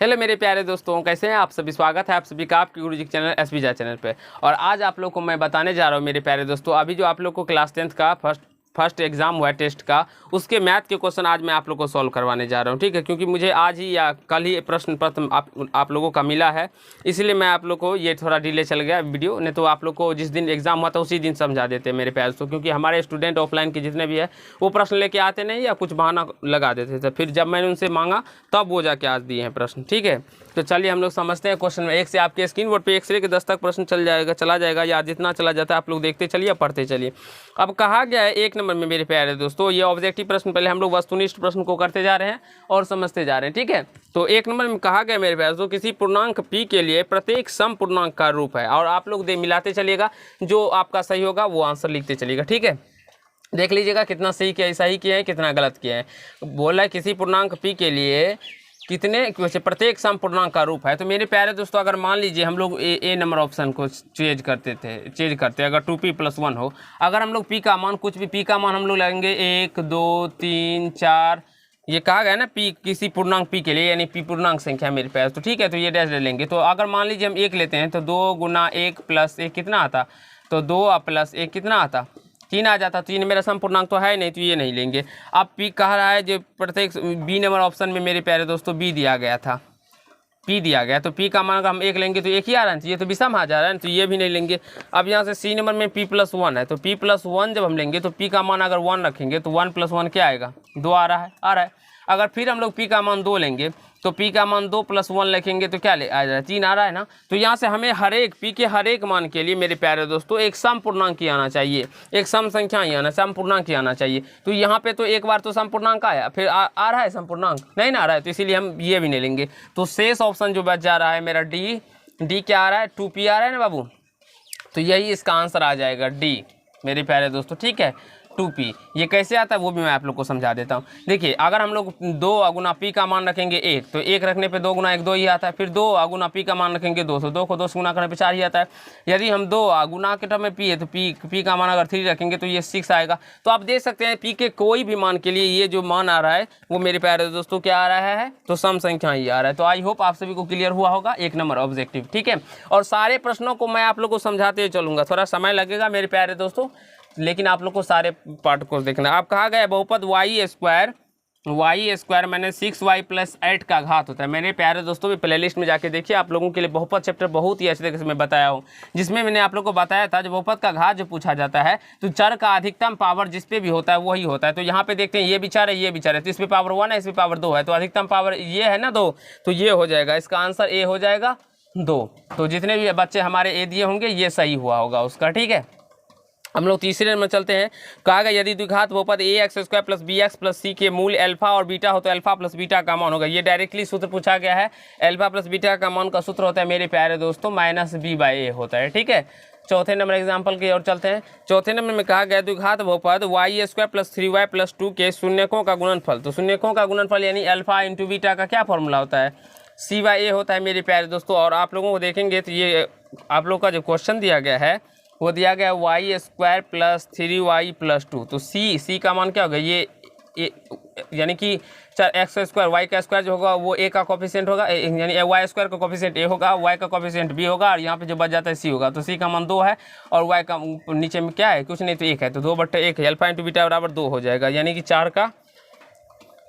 Hello मेरे प्यारे दोस्तों, कैसे हैं आप सभी। स्वागत है आप सभी का आपके गुरुजी के चैनल एसबीजा चैनल पे। और आज आप लोग को मैं बताने जा रहा हूँ मेरे प्यारे दोस्तों, अभी जो आप लोग को क्लास 10th का फर्स्ट एग्जाम हुआ है टेस्ट का, उसके मैथ के क्वेश्चन आज मैं आप लोग को सॉल्व करवाने जा रहा हूँ। ठीक है, क्योंकि मुझे आज ही या कल ही प्रश्न पत्र आप लोगों का मिला है, इसलिए मैं आप लोग को ये थोड़ा डिले चल गया वीडियो, नहीं तो आप लोग को जिस दिन एग्जाम हुआ था उसी दिन समझा देते मेरे प्यारे दोस्तों। क्योंकि हमारे स्टूडेंट ऑफलाइन के जितने भी है वो प्रश्न लेके आते नहीं या कुछ बहाना लगा देते थे, फिर जब मैंने उनसे मांगा तब वो जाके आज दिए हैं प्रश्न। ठीक है, तो चलिए हम लोग समझते हैं क्वेश्चन में। एक से आपके स्क्रीन बोर्ड पे 1 से लेकर 10 तक प्रश्न चला जाएगा या जितना चला जाता है आप लोग देखते चलिए, पढ़ते चलिए। अब कहा गया है 1 नंबर में मेरे प्यारे दोस्तों, ये ऑब्जेक्टिव प्रश्न, पहले हम लोग वस्तुनिष्ठ प्रश्न को करते जा रहे हैं और समझते जा रहे हैं। ठीक है, तो 1 नंबर में कहा गया मेरे प्यारे दोस्तों, किसी पूर्णांक p के लिए प्रत्येक सम पूर्णांक का रूप है। और आप लोग मिलाते चलिएगा, जो आपका सही होगा वो आंसर लिखते चलिएगा। ठीक है, देख लीजिएगा कितना सही किया है कितना गलत किया है। बोला है किसी पूर्णांक p के लिए कितने प्रत्येक सम पूर्णांक का रूप है। तो मेरे प्यारे दोस्तों, अगर मान लीजिए हम लोग ए नंबर ऑप्शन को चेंज करते अगर 2p+1 हो, अगर हम लोग p का मान कुछ भी p का मान हम लोग लेंगे 1 2 3 4, ये कहा गया ना p किसी पूर्णांक p के लिए, यानी p पूर्णांक संख्या मेरे पास। तो ठीक है, तो ये डैश ले लेंगे। तो अगर मान लीजिए हम 1 लेते हैं तो 2 गुना 1 प्लस 1 कितना आता, तो 2 प्लस 1 कितना आता, 3 आ जाता। तो ये मेरा सम पूर्णांक तो है नहीं, तो ये नहीं लेंगे। अब p कह रहा है जो प्रत्येक b नंबर ऑप्शन में मेरे प्यारे दोस्तों b दिया गया था, p दिया गया, तो p का मान अगर हम 1 लेंगे तो 1 ही आ रहा है, ये तो विषम आ जा रहा है, तो ये भी नहीं लेंगे। अब यहाँ से c नंबर में p+1 है, तो p+1 जब हम लेंगे तो p का मान अगर 1 रखेंगे तो 1 + 1 क्या आएगा, 2 आ रहा है। अगर फिर हम लोग p का मान 2 लेंगे तो p का मान 2 + 1 लिखेंगे तो क्या आ रहा है, 3 आ रहा है ना। तो यहाँ से हमें p के हर एक मान के लिए मेरे प्यारे दोस्तों एक सम पूर्णांक ही आना चाहिए, एक सम संख्या ही आना, सम पूर्णांक ही आना चाहिए। तो यहाँ पे तो एक बार तो सम पूर्णांक आया, फिर आ रहा है सम पूर्णांक नहीं ना आ रहा है, तो इसीलिए हम ये भी नहीं लेंगे। तो शेष ऑप्शन जो बच जा रहा है मेरा डी क्या आ रहा है, 2p आ रहा है ना बाबू, तो यही इसका आंसर आ जाएगा डी मेरे प्यारे दोस्तों। ठीक है, 2p ये कैसे आता है वो भी मैं आप लोग को समझा देता हूँ। देखिए, अगर हम लोग 2 गुना p का मान रखेंगे 1, तो 1 रखने पे 2 गुना 1 2 ही आता है। फिर 2 गुना p का मान रखेंगे 2, तो 2 को 2 से गुना करने पे 4 ही आता है। यदि हम 2 गुना के टर्म में p है तो p का मान अगर 3 रखेंगे तो ये 6 आएगा। तो आप देख सकते हैं p के कोई भी मान के लिए ये जो मान आ रहा है वो मेरे प्यारे दोस्तों क्या आ रहा है, तो सम संख्या ही आ रहा है। तो आई होप आप सभी को क्लियर हुआ होगा 1 नंबर ऑब्जेक्टिव। ठीक है, और सारे प्रश्नों को मैं आप लोग को समझाते चलूँगा, थोड़ा समय लगेगा मेरे प्यारे दोस्तों, लेकिन आप लोग को सारे पार्ट को देखना। अब कहा गया बहुपद y² मैंने 6y + 8 का घात होता है। मेरे प्यारे दोस्तों भी प्ले लिस्ट में जाके देखिए, आप लोगों के लिए बहुपद चैप्टर बहुत ही अच्छे तरीके से मैं बताया हूँ, जिसमें मैंने आप लोग को बताया था जो बहुपद का घात जो पूछा जाता है तो चर का अधिकतम पावर जिस पे भी होता है वही होता है। तो यहाँ पे देखते हैं ये भी चर है, ये भी चर है, तो इस पे पावर 1 है, इस पे पावर 2 है, तो अधिकतम पावर ये है ना 2, तो ये हो जाएगा, इसका आंसर ए हो जाएगा 2। तो जितने भी बच्चे हमारे ए दिए होंगे ये सही हुआ होगा उसका। ठीक है, हम लोग तीसरे नंबर चलते हैं। कहा गया यदि द्विघात बहुपद ax² + bx + c के मूल अल्फा और बीटा हो तो अल्फा + बीटा का मान होगा। ये डायरेक्टली सूत्र पूछा गया है, अल्फा + बीटा का मान का सूत्र होता है मेरे प्यारे दोस्तों -b/a होता है। ठीक है, चौथे नंबर एग्जाम्पल की ओर चलते हैं। चौथे नंबर में कहा गया द्विघात बहुपद y² + 3y + 2 के शून्यकों का गुणनफल, तो शून्यकों का गुणनफल यानी अल्फा × बीटा का क्या फॉर्मूला होता है, c/a होता है मेरे प्यारे दोस्तों। और आप लोगों को देखेंगे तो ये आप लोग का जो क्वेश्चन दिया गया है वो दिया गया y² + 3y + 2, तो c का मान क्या होगा, ये यानी कि x² y का स्क्वायर जो होगा वो a का कोफिशिएंट होगा, यानी y² का कोफिशिएंट a होगा, y का कोफिशिएंट b होगा, और यहाँ पे जो बच जाता है c होगा। तो c का मान 2 है और y का नीचे में क्या है, कुछ नहीं तो 1 है, तो 2/1 है, अल्फा × बीटा बराबर 2 हो जाएगा, यानी कि 4 का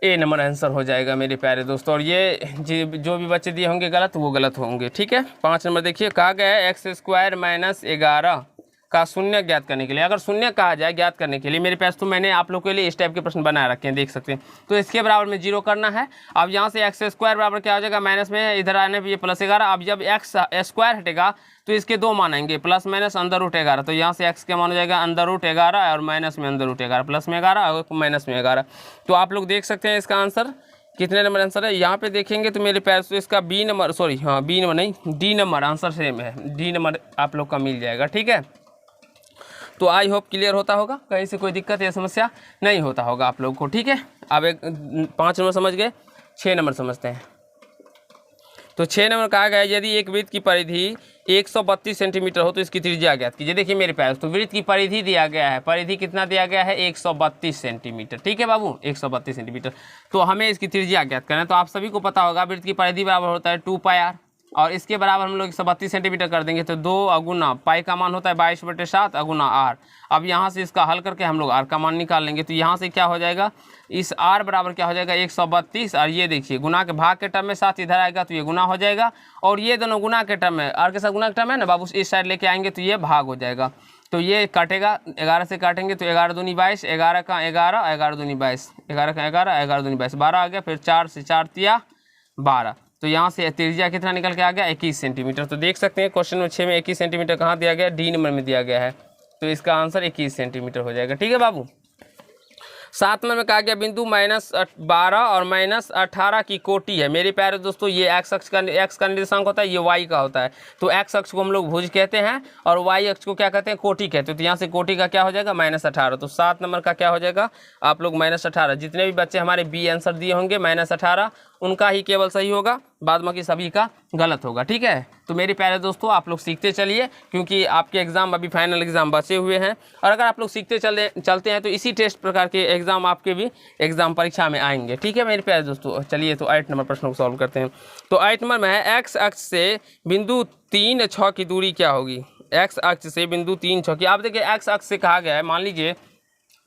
ए नंबर आंसर हो जाएगा मेरे प्यारे दोस्तों। और ये जो भी बच्चे दिए होंगे गलत वो गलत होंगे। ठीक है, 5 नंबर देखिए, कहा गया है x² - 11 का शून्य ज्ञात करने के लिए। अगर शून्य कहा जाए ज्ञात करने के लिए मेरे पास, तो मैंने आप लोग के लिए इस टाइप के प्रश्न बना रखे हैं, देख सकते हैं। तो इसके बराबर में 0 करना है। अब यहाँ से x² बराबर क्या हो जाएगा, माइनस में इधर आने पर ये +11। अब जब x² हटेगा तो इसके 2 मान आएंगे, प्लस माइनस √11। तो यहाँ से x का मान हो जाएगा √11 और माइनस में √11, प्लस में 11 और माइनस में 11। तो आप लोग देख सकते हैं इसका आंसर कितने नंबर आंसर है। यहाँ पे देखेंगे तो मेरे पास तो इसका बी नंबर नहीं, डी नंबर आंसर सेम है, डी नंबर आप लोग का मिल जाएगा। ठीक है, तो आई होप क्लियर होता होगा, कहीं से कोई दिक्कत या समस्या नहीं होता होगा आप लोग को। ठीक है, अब 5 नंबर समझ गए, 6 नंबर समझते हैं। तो 6 नंबर कहा गया है यदि एक वृत्त की परिधि 132 सेंटीमीटर हो तो इसकी त्रिज्या ज्ञात कीजिए। देखिए मेरे प्यारे तो वृत्त की परिधि दिया गया है, परिधि कितना दिया गया है 132 सेंटीमीटर। ठीक है बाबू 132 सेंटीमीटर। तो हमें इसकी त्रिज्या ज्ञात करना है। तो आप सभी को पता होगा वृत्त की परिधि बराबर होता है 2πr और इसके बराबर हम लोग 132 सेंटीमीटर कर देंगे तो 2 अगुना पाई का मान होता है 22/7 अगुना आर। अब यहाँ से इसका हल करके हम लोग आर का मान निकाल लेंगे। तो यहाँ से क्या हो जाएगा, इस आर बराबर क्या हो जाएगा 132 और ये देखिए गुना के भाग के टर्म में 7 इधर आएगा तो ये गुना हो जाएगा और ये दोनों गुना के टर्म में आर के साथ गुना के टर्म है ना बाबू, इस साइड लेके आएंगे तो ये भाग हो जाएगा। तो ये काटेगा 11 से काटेंगे तो 11 दूनी 22, 11 का 11, 11 दूनी 22, 11 का 11, 11 दूनी 22, 12 आ गया। फिर 4 से 4 तिया 12। तो यहाँ से त्रिज्या कितना निकल के आ गया 21 सेंटीमीटर। तो देख सकते हैं क्वेश्चन नंबर 6 में 21 सेंटीमीटर कहाँ दिया गया, डी नंबर में दिया गया है। तो इसका आंसर 21 सेंटीमीटर हो जाएगा। ठीक है बाबू। 7 नंबर में कहा गया बिंदु -12 और -18 की कोटि है। मेरे प्यारे दोस्तों ये एक्स का निर्देशांक होता है, ये वाई का होता है। तो एक्स अक्ष को हम लोग भुज कहते हैं और वाई अक्ष को क्या कहते हैं, कोटि कहते हैं। तो यहाँ से कोटि का क्या हो जाएगा -18। तो 7 नंबर का क्या हो जाएगा आप लोग -18। जितने भी बच्चे हमारे बी आंसर दिए होंगे -18 उनका ही केवल सही होगा, बाद बाकी सभी का गलत होगा। ठीक है। तो मेरे प्यारे दोस्तों आप लोग सीखते चलिए क्योंकि आपके एग्ज़ाम अभी फाइनल एग्ज़ाम बचे हुए हैं और अगर आप लोग सीखते चलते हैं तो इसी टेस्ट प्रकार के एग्ज़ाम आपके भी एग्ज़ाम परीक्षा में आएंगे। ठीक है मेरे प्यारे दोस्तों। चलिए तो 8 नंबर प्रश्न को सॉल्व करते हैं। तो 8 नंबर में है एक्स अक्ष से बिंदु 3, 6 की दूरी क्या होगी। एक्स अक्ष से बिंदु 3, 6 की, आप देखिए एक्स अक्ष से कहा गया है, मान लीजिए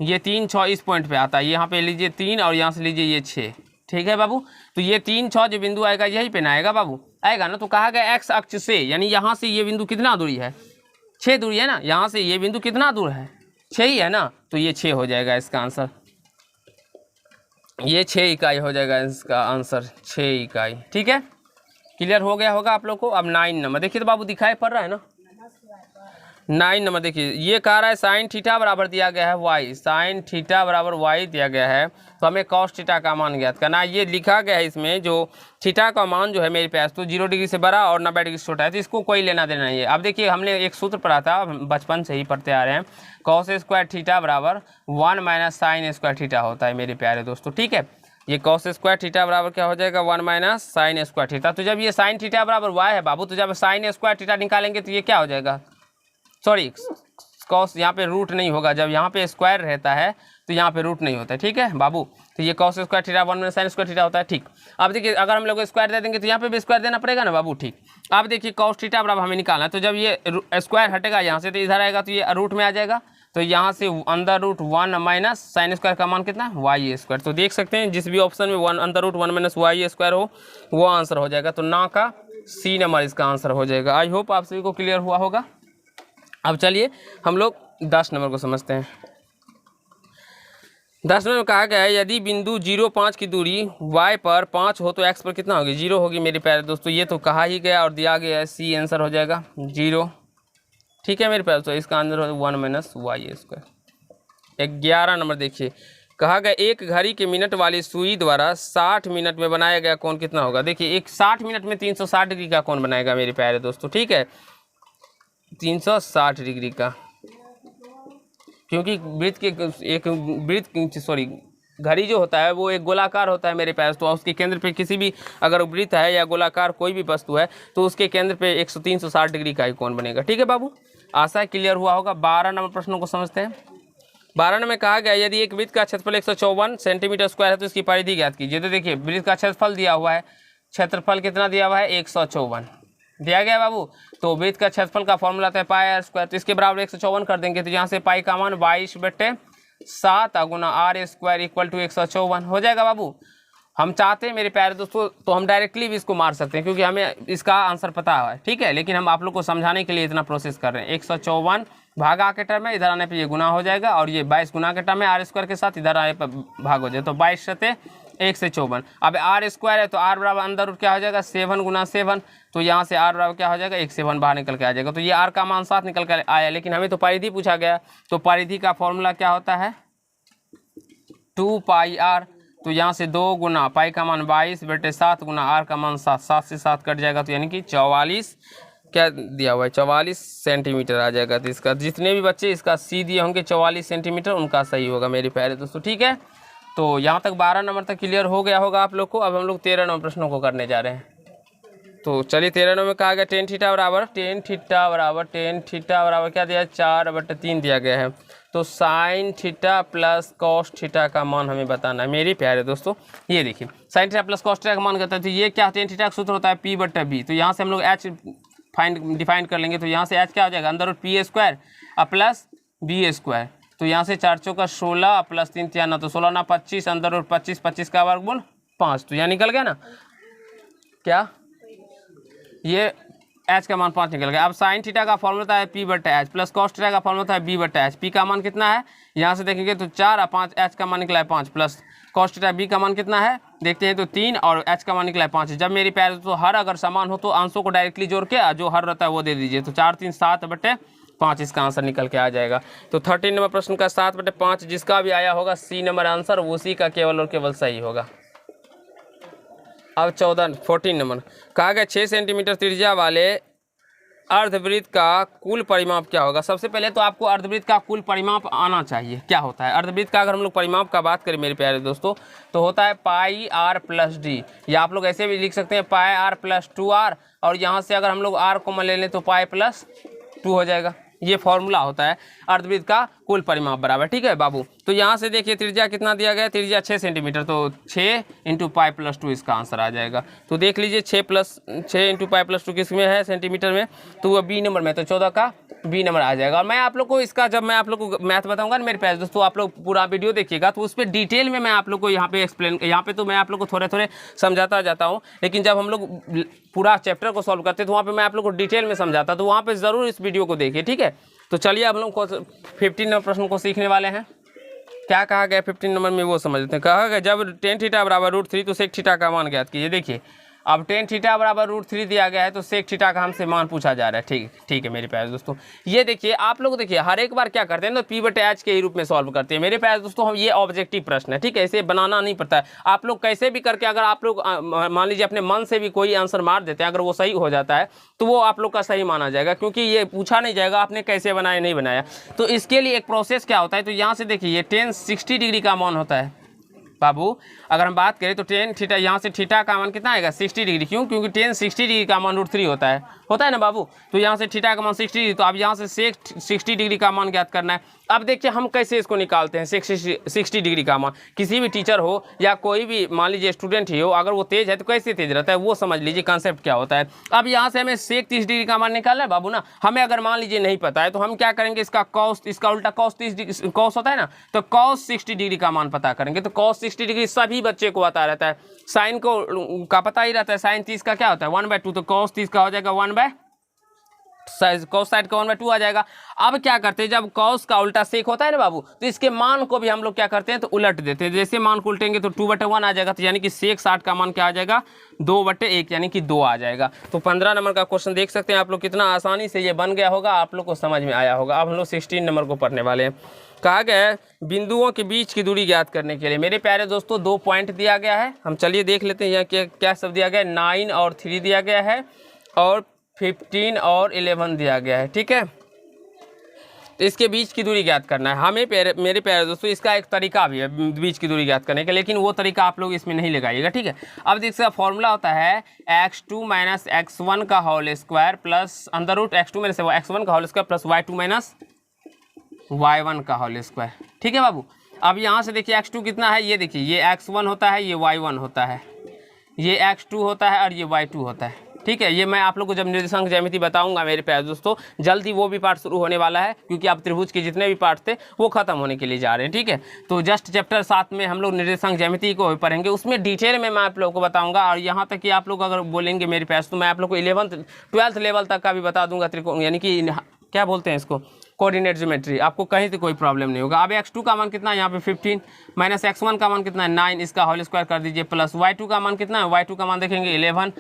ये 3, 6 इस पॉइंट पे आता है, यहाँ पे लीजिए 3 और यहाँ से लीजिए ये 6। ठीक है बाबू। तो ये 3, 6 जो बिंदु आएगा यहीं पे ना आएगा बाबू, आएगा ना। तो कहा गया एक्स अक्ष से यानी यहाँ से ये बिंदु कितना दूरी है, 6 दूरी है ना। यहाँ से ये बिंदु कितना दूर है, 6 ही है ना। तो ये 6 हो जाएगा इसका आंसर, ये 6 इकाई हो जाएगा इसका आंसर, 6 इकाई। ठीक है, क्लियर हो गया होगा आप लोग को। अब 9 नंबर देखिए तो बाबू दिखाई पड़ रहा है ना। 9 नंबर देखिए ये कह रहा है साइन थीटा बराबर दिया गया है वाई, साइन थीटा बराबर वाई दिया गया है। तो हमें कॉस थीटा का मान ज्ञात करना है। ये लिखा गया है इसमें जो थीटा का मान जो है मेरे पास तो 0 डिग्री से बड़ा और 90 डिग्री से छोटा है, तो इसको कोई लेना देना नहीं है। अब देखिए हमने एक सूत्र पढ़ा था, बचपन से ही पढ़ते आ रहे हैं, कॉस स्क्वायर थीटा बराबर 1 माइनस साइन स्क्वायर थीटा होता है मेरे प्यारे दोस्तों। ठीक है, ये कॉस स्क्वायर थीटा बराबर क्या हो जाएगा 1 माइनस साइन स्क्वायर थीटा। तो जब ये साइन थीटा बराबर वाई है बाबू, तो जब साइन स्क्वायर थीटा निकालेंगे तो ये क्या हो जाएगा, सॉरी कॉस यहाँ पे रूट नहीं होगा, जब यहाँ पे स्क्वायर रहता है तो यहाँ पे रूट नहीं होता है। ठीक है बाबू। तो ये cos square theta 1 minus sine square theta होता है। ठीक, अब देखिए अगर हम लोग स्क्वायर दे देंगे तो यहाँ पे भी स्क्वायर देना पड़ेगा ना बाबू। ठीक, अब देखिए कॉस थीटा बराबर हमें निकालना है। तो जब ये स्क्वायर हटेगा यहाँ से तो इधर आएगा तो ये रूट में आ जाएगा। तो यहाँ से अंदर रूट 1 माइनस साइन स्क्वायर का मान कितना वाई स्क्वायर। तो देख सकते हैं जिस भी ऑप्शन में 1 अंदर रूट 1 माइनस वाई स्क्वायर हो वो आंसर हो जाएगा। तो ना का सी नंबर इसका आंसर हो जाएगा। आई होप आप सभी को क्लियर हुआ होगा। अब चलिए हम लोग 10 नंबर को समझते हैं। 10 नंबर में कहा गया है यदि बिंदु 0, 5 की दूरी y पर 5 हो तो x पर कितना होगी, 0 होगी मेरे प्यारे दोस्तों। ये तो कहा ही गया और दिया गया है, सी आंसर हो जाएगा 0। ठीक है मेरे प्यारे दोस्तों, इसका आंसर हो 1 माइनस वाई स्क्वायर। 11 नंबर देखिए कहा गया एक घड़ी के मिनट वाली सुई द्वारा 60 मिनट में बनाया गया कोण कितना होगा। देखिए एक 60 मिनट में 360 डिग्री का कोण बनाएगा मेरे प्यारे दोस्तों। ठीक है, 360 डिग्री का, क्योंकि घड़ी जो होता है वो एक गोलाकार होता है मेरे पास। तो उसके केंद्र पे किसी भी अगर वृत्त है या गोलाकार कोई भी वस्तु है तो उसके केंद्र पे 360 डिग्री का ही कोण बनेगा। ठीक है बाबू, आशा है क्लियर हुआ होगा। 12 नंबर प्रश्नों को समझते हैं। 12 नंबर में कहा गया यदि एक वृत्त का क्षेत्रफल 154 सेंटीमीटर स्क्वायर है तो इसकी परिधि ज्ञात कीजिए। तो देखिए वृत्त का क्षेत्रफल दिया हुआ है, क्षेत्रफल कितना दिया हुआ है 154 दिया गया बाबू। तो वृत्त का क्षेत्रफल का फॉर्मूला था पाई आर स्क्वायर, तो इसके बराबर 154 कर देंगे। तो यहाँ से पाई का मान 22/7 गुना आर स्क्वायर इक्वल टू 154 हो जाएगा बाबू। हम चाहते हैं मेरे प्यारे दोस्तों तो हम डायरेक्टली भी इसको मार सकते हैं क्योंकि हमें इसका आंसर पता है। ठीक है, लेकिन हम आप लोग को समझाने के लिए इतना प्रोसेस कर रहे हैं। 154 भागा के टर्म में इधर आने पे ये गुना हो जाएगा और ये 22 गुना के टर्म में आर स्क्वायर के साथ इधर आने पर भाग हो जाए। तो 22 सते 154। अब आर स्क्वायर है तो आर बराबर अंदर रूट क्या हो जाएगा 7 गुना 7। तो यहाँ से आर बराबर क्या हो जाएगा 17 बाहर निकल के आ जाएगा। तो ये आर का मान 7 निकल कर आया, लेकिन हमें तो परिधि पूछा गया। तो परिधि का फॉर्मूला क्या होता है 2 पाई आर। तो यहाँ से 2 गुना पाई का मान 22/7 गुना आर का मान 7, 7 से 7 कट जाएगा। तो यानी कि 44 क्या दिया हुआ है 44 सेंटीमीटर आ जाएगा। तो इसका जितने भी बच्चे इसका सी दिए होंगे 44 सेंटीमीटर उनका सही होगा मेरे प्यारे दोस्तों। ठीक है, तो यहाँ तक 12 नंबर तक क्लियर हो गया होगा आप लोग को। अब हम लोग 13 नंबर प्रश्नों को करने जा रहे हैं। तो चलिए 13 में कहा गया टेन थीटा बराबर क्या दिया है, 4/3 दिया गया है। तो sine theta plus cos theta का मान हमें बताना है मेरे प्यारे दोस्तों। ये देखिए sine theta plus cos theta का मान कहता है, तो ये क्या टेन थीटा का सूत्र होता है P/B। तो यहाँ से हम लोग एच डिफाइन कर लेंगे। तो यहाँ से एच क्या हो जाएगा, अंदर रूट P² प्लस B²। तो यहाँ से 4 चौका 16 प्लस 3 3 9, तो 16 9 25, अंदर रूट 25, 25 का वर्गमूल 5। तो यहाँ निकल गया ना क्या, ये एच का मान 5 निकल गया। अब साइन थीटा का फॉर्मूला होता है P/H प्लस कॉस थीटा का फॉर्मूला होता है B/H। P का मान कितना है, यहाँ से देखेंगे तो 4 और 5, एच का मान निकला है 5 प्लस कॉस थीटा B का मान कितना है देखते हैं तो 3 और एच का मान निकला है 5। जब मेरे प्यारे तो हर अगर समान हो तो अंशों को डायरेक्टली जोड़ के जो हर रहता है वो दे दीजिए। तो 4 3 7/5 इसका आंसर निकल के आ जाएगा। तो 13 नंबर प्रश्न का 7/5 जिसका भी आया होगा C नंबर आंसर, उसी का केवल और केवल सही होगा। अब 14 नंबर कहा गया 6 सेंटीमीटर त्रिज्या वाले अर्धवृत्त का कुल परिमाप क्या होगा। सबसे पहले तो आपको अर्धवृत्त का कुल परिमाप आना चाहिए। क्या होता है अर्धवृत्त का, अगर हम लोग परिमाप का बात करें मेरे प्यारे दोस्तों, तो होता है πr+d, या आप लोग ऐसे भी लिख सकते हैं πr+2r, और यहाँ से अगर हम लोग r कॉमन ले लें तो π+2 हो जाएगा। ये फॉर्मूला होता है अर्धवृत्त का कुल परिमाप बराबर। ठीक है बाबू, तो यहाँ से देखिए त्रिज्या कितना दिया गया, त्रिज्या 6 सेंटीमीटर, तो 6 × π+2 इसका आंसर आ जाएगा। तो देख लीजिए 6 × π+2 किस में है, सेंटीमीटर में, तो वह B नंबर में, तो 14 का B नंबर आ जाएगा। और मैं आप लोग को इसका, जब मैं आप लोग को मैथ बताऊंगा ना मेरे प्यारे दोस्तों, आप लोग पूरा वीडियो देखिएगा तो उस पर डिटेल में मैं आप लोग को यहाँ पे एक्सप्लेन, यहाँ पे तो मैं आप लोग को थोड़े थोड़े समझाता जाता हूँ, लेकिन जब हम लोग पूरा चैप्टर को सॉल्व करते तो वहाँ पे मैं आप लोग को डिटेल में समझाता, तो वहाँ पे ज़रूर इस वीडियो को देखिए। ठीक है, तो चलिए अब हम लोग को 15 नंबर प्रश्न को सीखने वाले हैं। क्या कहा गया 15 नंबर में वो समझते हैं। कहा गया जब tan थीटा बराबर √3 तो sec थीटा का मान ज्ञात कीजिए। देखिए अब tan थीटा बराबर √3 दिया गया है तो sec थीटा का हमसे मान पूछा जा रहा है। ठीक है मेरे प्यारे दोस्तों, ये देखिए आप लोग देखिए हर एक बार क्या करते हैं तो P/H के रूप में सॉल्व करते हैं मेरे प्यारे दोस्तों। हम ये ऑब्जेक्टिव प्रश्न है, ठीक है, इसे बनाना नहीं पड़ता है। आप लोग कैसे भी करके अगर आप लोग मान लीजिए अपने मन से भी कोई आंसर मार देते हैं, अगर वो सही हो जाता है तो वो आप लोग का सही माना जाएगा, क्योंकि ये पूछा नहीं जाएगा आपने कैसे बनाया नहीं बनाया। तो इसके लिए एक प्रोसेस क्या होता है, तो यहाँ से देखिए ये tan 60 डिग्री का मान होता है बाबू। अगर हम बात करें तो tan थीटा, यहाँ से थीटा का मान कितना आएगा 60 डिग्री, क्यों, क्योंकि tan 60 डिग्री का मान √3 होता है ना बाबू। तो यहाँ से थीटा का मान 60 डिग्री, तो अब यहाँ से sec 60 डिग्री का मान ज्ञात करना है। अब देखिए हम कैसे इसको निकालते हैं sec 60 डिग्री का मान। किसी भी टीचर हो या कोई भी मान लीजिए स्टूडेंट ही हो, अगर वो तेज है तो कैसे तेज रहता है वो समझ लीजिए कंसेप्ट क्या होता है। अब यहाँ से हमें sec 30 डिग्री का मान निकालना है बाबू ना। हमें अगर मान लीजिए नहीं पता है तो हम क्या करेंगे, इसका कॉस, इसका उल्टा cos 30 डिग्री कॉस होता है ना, तो cos 60 डिग्री का मान पता करेंगे। तो cos 60 डिग्री सभी बच्चे को पता रहता है, साइन को का पता ही रहता है। साइन 30 का क्या होता है 1/2, तो cos 30 का हो जाएगा 1/, कॉस साइड का 1/2 आ जाएगा। अब क्या करते हैं, जब कॉस का उल्टा सेक होता है ना बाबू, तो इसके मान को भी हम लोग क्या करते हैं तो उलट देते हैं। जैसे मान को उल्टेंगे तो 2/1 आ जाएगा, तो यानी कि सेक 60 का मान क्या आ जाएगा 2/1, यानी कि 2 आ जाएगा। तो 15 नंबर का क्वेश्चन देख सकते हैं आप लोग, कितना आसानी से ये बन गया होगा, आप लोग को समझ में आया होगा। अब हम लोग 16 नंबर को पढ़ने वाले हैं। कहा गया है बिंदुओं के बीच की दूरी ज्ञात करने के लिए मेरे प्यारे दोस्तों 2 पॉइंट दिया गया है। हम चलिए देख लेते हैं यहाँ क्या सब दिया गया है। 9 और 3 दिया गया है, और 15 और 11 दिया गया है। ठीक है, तो इसके बीच की दूरी ज्ञात करना है हमें। मेरे प्यारे दोस्तों इसका एक तरीका भी है बीच की दूरी ज्ञात करने का, लेकिन वो तरीका आप लोग इसमें नहीं लगाइएगा। ठीक है, अब इसका फॉर्मूला होता है x2 - x1 का whole square plus under root x2 - x1 का whole square plus y2 - y1 का होल स्क्वायर। ठीक है बाबू, अब यहाँ से देखिए x2 कितना है, ये देखिए ये x1 होता है, ये y1 होता है, ये x2 होता है और ये y2 होता है। ठीक है, ये मैं आप लोग को जब निर्देशांक ज्यामिति बताऊंगा मेरे प्यारे दोस्तों, जल्दी वो भी पार्ट शुरू होने वाला है, क्योंकि अब त्रिभुज के जितने भी पार्ट थे वो खत्म होने के लिए जा रहे हैं। ठीक है, तो जस्ट चैप्टर 7 में हम लोग निर्देशांक ज्यामिति को पढ़ेंगे, उसमें डिटेल में मैं आप लोगों को बताऊंगा। और यहाँ तक कि आप लोग अगर बोलेंगे मेरे प्यारे तो मैं आप लोग को 11th 12th लेवल तक का भी बता दूंगा त्रिकोण, यानी कि क्या बोलते हैं इसको, कोऑर्डिनेट ज्योमेट्री। आपको कहीं से कोई प्रॉब्लम नहीं होगा। अब x2 का मान कितना है यहाँ पे 15, माइनस x1 का मान कितना है 9, इसका होल स्क्वायर कर दीजिए, प्लस y2 का मान कितना है, y2 का मान देखेंगे 11,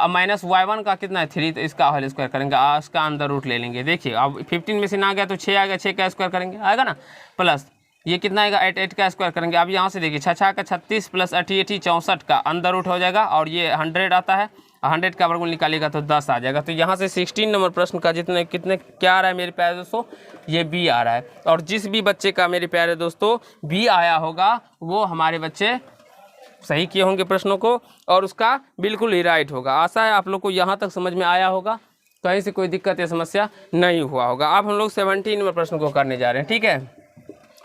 माइनस y1 का कितना है 3, तो इसका होल स्क्वायर करेंगे, इसका अंदर रूट ले लेंगे। देखिए अब 15 में से ना गया तो 6 आ गया, 6 का स्क्वायर करेंगे आएगा ना, प्लस ये कितना आएगा 8 का स्क्वायर करेंगे। अब यहाँ से देखिए 6 का 36 प्लस 8 64 का अंदर रूट हो जाएगा, और ये 100 आता है, 100 का वर्गमूल निकालेगा तो 10 आ जाएगा। तो यहाँ से 16 नंबर प्रश्न का कितने क्या आ रहा है मेरे प्यारे दोस्तों, ये बी आ रहा है। और जिस भी बच्चे का मेरे प्यारे दोस्तों बी आया होगा वो हमारे बच्चे सही किए होंगे प्रश्नों को और उसका बिल्कुल ही राइट होगा। आशा है आप लोग को यहाँ तक समझ में आया होगा, कहीं से कोई दिक्कत या समस्या नहीं हुआ होगा। अब हम लोग 17 नंबर प्रश्न को करने जा रहे हैं। ठीक है,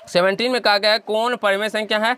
17 में कहा गया है कौन परिमेय संख्या है,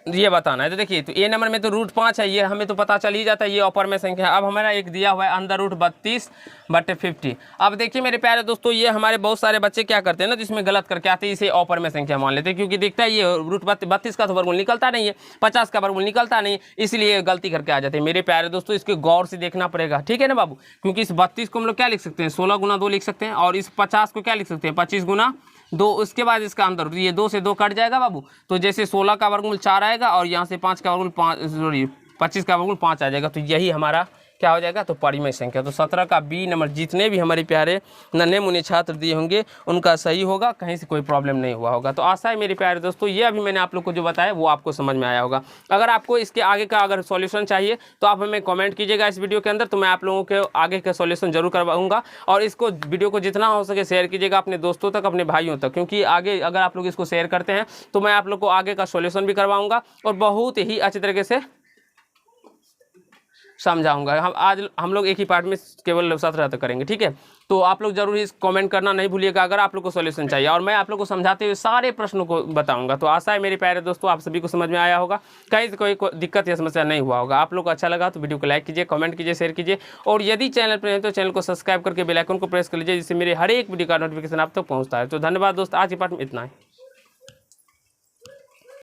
ये बताना है। तो देखिए, तो ए नंबर में तो √5 है, ये हमें तो पता चल ही जाता है, ये अपरिमेय संख्या है। अब हमारा एक दिया हुआ है अंदर √32/50। अब देखिए मेरे प्यारे दोस्तों, ये हमारे बहुत सारे बच्चे क्या करते हैं ना, जिसमें गलत करके आते हैं, इसे अपरिमेय संख्या मान लेते हैं, क्योंकि दिखता है ये √32 का तो वर्गमूल निकलता नहीं है, 50 का वर्गमूल निकलता नहीं, इसलिए गलती करके आ जाते हैं। मेरे प्यारे दोस्तों, इसके गौर से देखना पड़ेगा, ठीक है ना बाबू, क्योंकि इस 32 को हम लोग क्या लिख सकते हैं, 16 गुना 2 लिख सकते हैं, और इस 50 को क्या लिख सकते हैं, 25 गुना 2। उसके बाद इसका अंदर ये 2 से 2 कट जाएगा बाबू, तो जैसे 16 का वर्गमूल 4 आएगा और यहाँ से 5 का वर्गमूल 5, सॉरी 25 का वर्गमूल 5 आ जाएगा, तो यही हमारा क्या हो जाएगा, तो परिमेय संख्या। तो 17 का बी नंबर जितने भी हमारे प्यारे नन्हे मुन्ने छात्र दिए होंगे उनका सही होगा, कहीं से कोई प्रॉब्लम नहीं हुआ होगा। तो आशा है मेरे प्यारे दोस्तों, ये अभी मैंने आप लोग को जो बताया वो आपको समझ में आया होगा। अगर आपको इसके आगे का अगर सॉल्यूशन चाहिए तो आप हमें कमेंट कीजिएगा इस वीडियो के अंदर, तो मैं आप लोगों के आगे का सॉल्यूशन जरूर करवाऊंगा। और इसको वीडियो को जितना हो सके शेयर कीजिएगा अपने दोस्तों तक, अपने भाइयों तक, क्योंकि आगे अगर आप लोग इसको शेयर करते हैं तो मैं आप लोग को आगे का सॉल्यूशन भी करवाऊंगा और बहुत ही अच्छी तरीके से समझाऊंगा। हम लोग एक ही पार्ट में केवल 17 तक करेंगे, ठीक है। तो आप लोग जरूर इस कमेंट करना नहीं भूलिएगा अगर आप लोग को सॉल्यूशन चाहिए, और मैं आप लोग को समझाते हुए सारे प्रश्नों को बताऊंगा। तो आशा है मेरे प्यारे दोस्तों आप सभी को समझ में आया होगा, कहीं से कोई दिक्कत या समस्या नहीं हुआ होगा। आप लोग को अच्छा लगा तो वीडियो को लाइक कीजिए, कमेंट कीजिए, शेयर कीजिए, और यदि चैनल पर नहीं तो चैनल को सब्सक्राइब करके बेल आइकन को प्रेस कर लीजिए, जिससे मेरे हर एक वीडियो का नोटिफिकेशन आप तक पहुँचता है। तो धन्यवाद दोस्त, आज की पार्ट में इतना है।